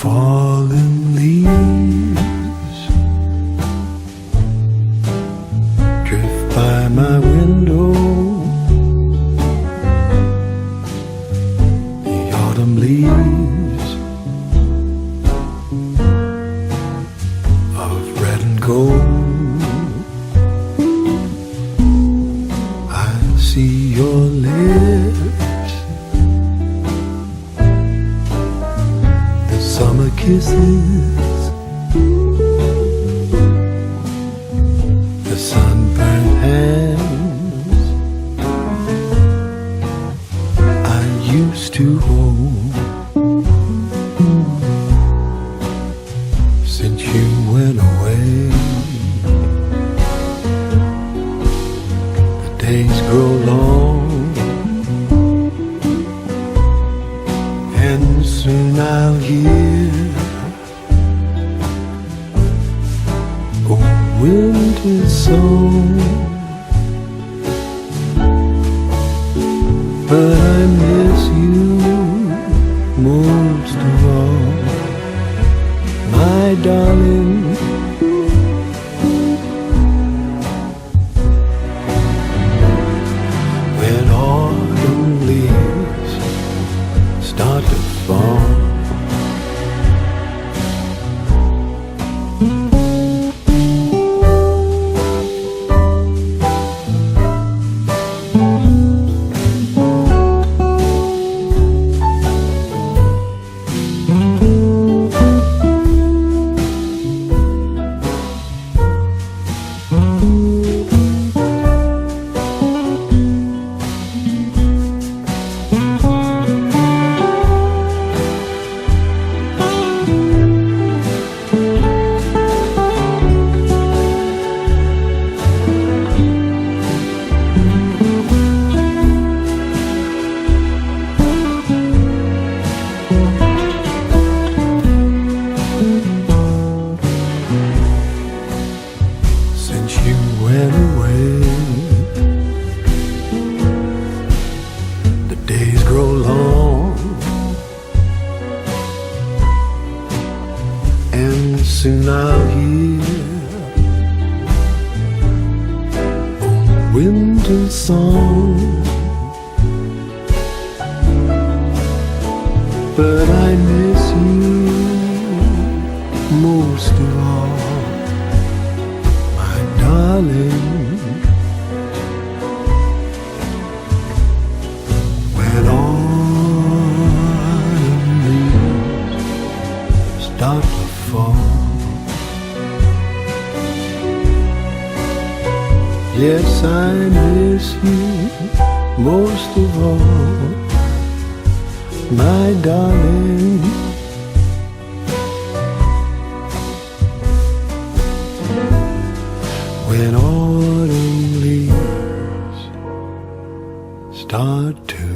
fallen leaves drift by my window. The autumn leaves of red and gold. I see your lips, the summer kisses, the sunburned hands I used to hold. Since you went away, the days grow long, and soon I'll hear a winter song. But I miss you most of all, my darling. When autumn leaves start to fall, since you went away, the days grow long, and soon I'll hear a winter song. But I miss you most of all, my darling. When autumn leaves start to fall, yes, I miss you most of all, my darling. When autumn leaves start to